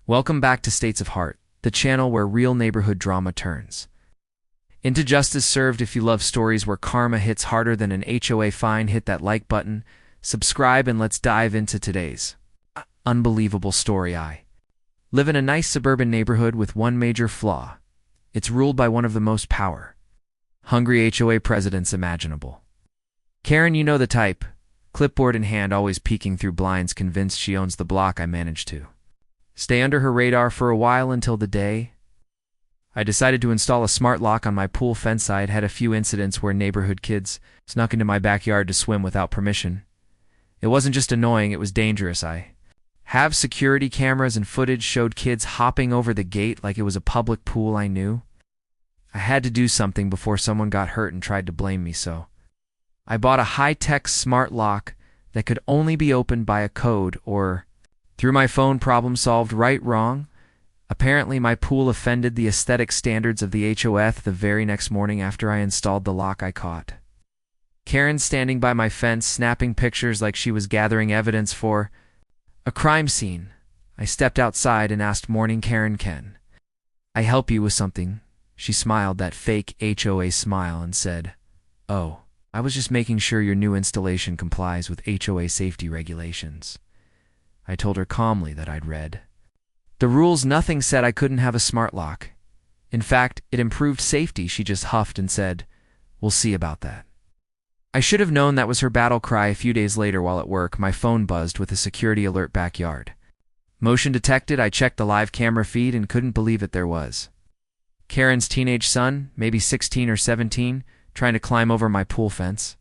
Welcome back to States of Heart, the channel where real neighborhood drama turns into justice served. If you love stories where karma hits harder than an HOA fine, hit that like button, subscribe, and let's dive into today's unbelievable story. I live in a nice suburban neighborhood with one major flaw. It's ruled by one of the most power-hungry HOA presidents imaginable. Karen, you know the type, clipboard in hand, always peeking through blinds, convinced she owns the block. I managed to stay under her radar for a while until the day I decided to install a smart lock on my pool fence. I had had a few incidents where neighborhood kids snuck into my backyard to swim without permission. It wasn't just annoying, it was dangerous. I have security cameras, and footage showed kids hopping over the gate like it was a public pool. I knew I had to do something before someone got hurt and tried to blame me, so I bought a high-tech smart lock that could only be opened by a code or through my phone. Problem solved. Right, wrong. Apparently my pool offended the aesthetic standards of the HOA. The very next morning after I installed the lock, I caught Karen standing by my fence, snapping pictures like she was gathering evidence for a crime scene. I stepped outside and asked, "Morning, Karen, can I help you with something?" She smiled that fake HOA smile and said, "Oh, I was just making sure your new installation complies with HOA safety regulations." I told her calmly that I'd read the rules. Nothing said I couldn't have a smart lock. In fact, it improved safety. She just huffed and said, "We'll see about that." I should have known that was her battle cry. A few days later, while at work, my phone buzzed with a security alert. Backyard motion detected. I checked the live camera feed and couldn't believe it. There was Karen's teenage son, maybe 16 or 17, trying to climb over my pool fence.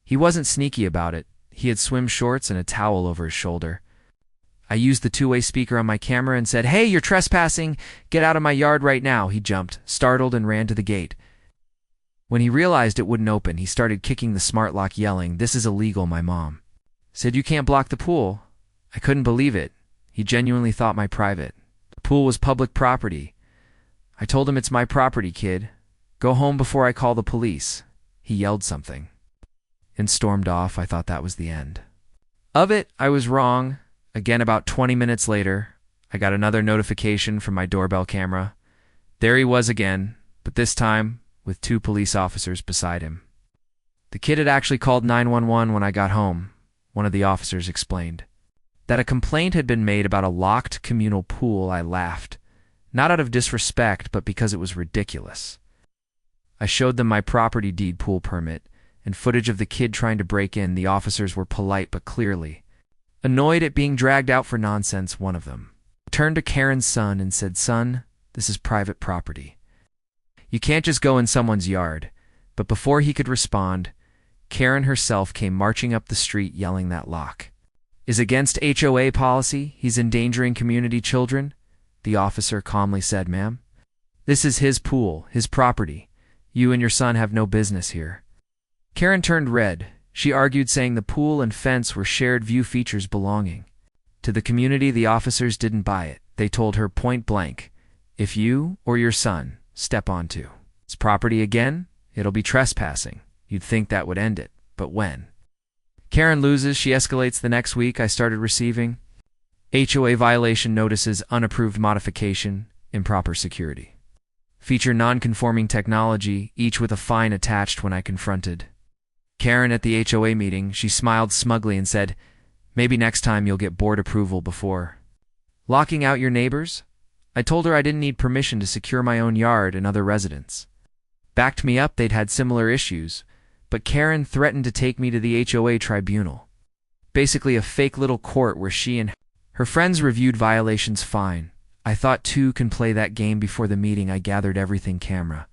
He wasn't sneaky about it. He had swim shorts and a towel over his shoulder. I used the two-way speaker on my camera and said, "Hey, you're trespassing. Get out of my yard right now." He jumped, startled, and ran to the gate. When he realized it wouldn't open, he started kicking the smart lock, yelling, "This is illegal. My mom said you can't block the pool." I couldn't believe it. He genuinely thought my the pool was public property. I told him, "It's my property, kid. Go home before I call the police." He yelled something and stormed off. I thought that was the end of it. I was wrong. Again, about 20 minutes later, I got another notification from my doorbell camera. There he was again, but this time with two police officers beside him. The kid had actually called 911 when I got home. One of the officers explained that a complaint had been made about a locked communal pool. I laughed, not out of disrespect, but because it was ridiculous. I showed them my property deed, pool permit, and footage of the kid trying to break in. The officers were polite but clearly annoyed at being dragged out for nonsense. One of them turned to Karen's son and said, "Son, this is private property. You can't just go in someone's yard." But before he could respond, Karen herself came marching up the street yelling, "That lock is against HOA policy. He's endangering community children." The officer calmly said, "Ma'am, this is his pool, his property. You and your son have no business here." Karen turned red. She argued, saying the pool and fence were shared view features belonging to the community. The officers didn't buy it. They told her point blank, "If you or your son step onto its property again, it'll be trespassing." You'd think that would end it, but when Karen loses, she escalates. The next week, I started receiving HOA violation notices, unapproved modification, improper security feature, non-conforming technology, each with a fine attached. When I confronted Karen at the HOA meeting, she smiled smugly and said, "Maybe next time you'll get board approval before locking out your neighbors." I told her I didn't need permission to secure my own yard, and other residents backed me up. They'd had similar issues, but Karen threatened to take me to the HOA tribunal, basically a fake little court where she and her friends reviewed violations. Fine. I thought two can play that game. Before the meeting, I gathered everything: camera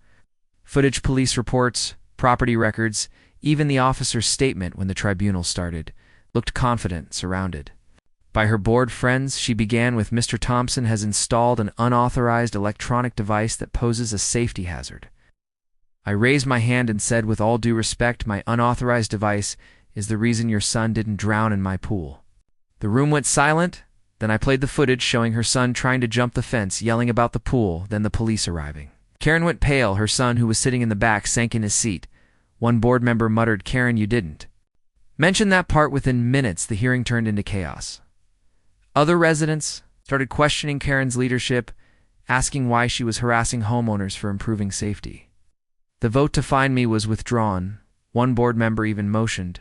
footage, police reports, property records, even the officer's statement. When the tribunal started, looked confident, surrounded by her board friends. She began with, "Mr. Thompson has installed an unauthorized electronic device that poses a safety hazard." I raised my hand and said, "With all due respect, my unauthorized device is the reason your son didn't drown in my pool." The room went silent. Then I played the footage showing her son trying to jump the fence, yelling about the pool, then the police arriving. Karen went pale. Her son, who was sitting in the back, sank in his seat. One board member muttered, "Karen, you didn't mention that part." Within minutes, the hearing turned into chaos. Other residents Started questioning Karen's leadership, asking why she was harassing homeowners for improving safety. The vote to fine me was withdrawn. One board member even motioned.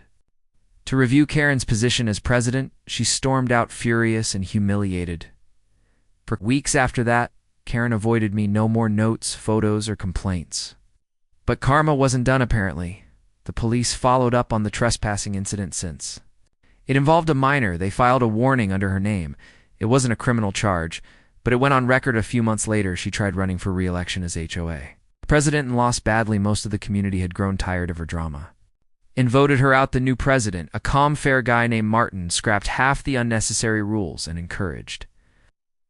To review Karen's position as president, she stormed out furious and humiliated. For weeks after that, Karen avoided me, no more notes, photos, or complaints. But karma wasn't done apparently. The police followed up on the trespassing incident since. It involved a minor. They filed a warning under her name. It wasn't a criminal charge, but it went on record a few months later she tried running for re-election as HOA president and lost badly. Most of the community had grown tired of her drama and voted her out. The new president, a calm, fair guy named Martin, scrapped half the unnecessary rules and encouraged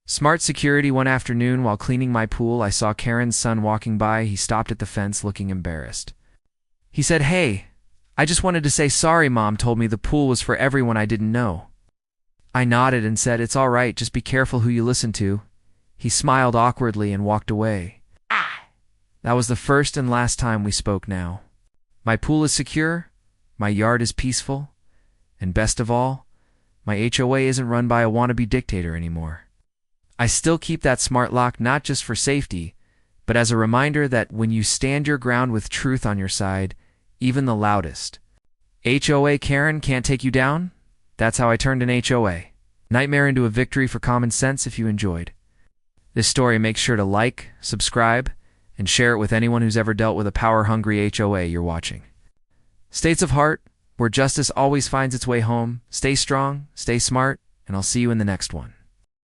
smart security. One afternoon, while cleaning my pool, I saw Karen's son walking by. He stopped at the fence looking embarrassed. He said, "Hey, I just wanted to say sorry. Mom told me the pool was for everyone. I didn't know." I nodded and said, "It's all right. Just be careful who you listen to." He smiled awkwardly and walked away. That was the first and last time we spoke now. My pool is secure. My yard is peaceful. And best of all, my HOA isn't run by a wannabe dictator anymore. I still keep that smart lock, not just for safety, but as a reminder that when you stand your ground with truth on your side, even the loudest HOA Karen can't take you down. That's how I turned an HOA nightmare into a victory for common sense. If you enjoyed this story, make sure to like, subscribe, and share it with anyone who's ever dealt with a power-hungry HOA you're watching. States of Heart, where justice always finds its way home. Stay strong, stay smart, and I'll see you in the next one.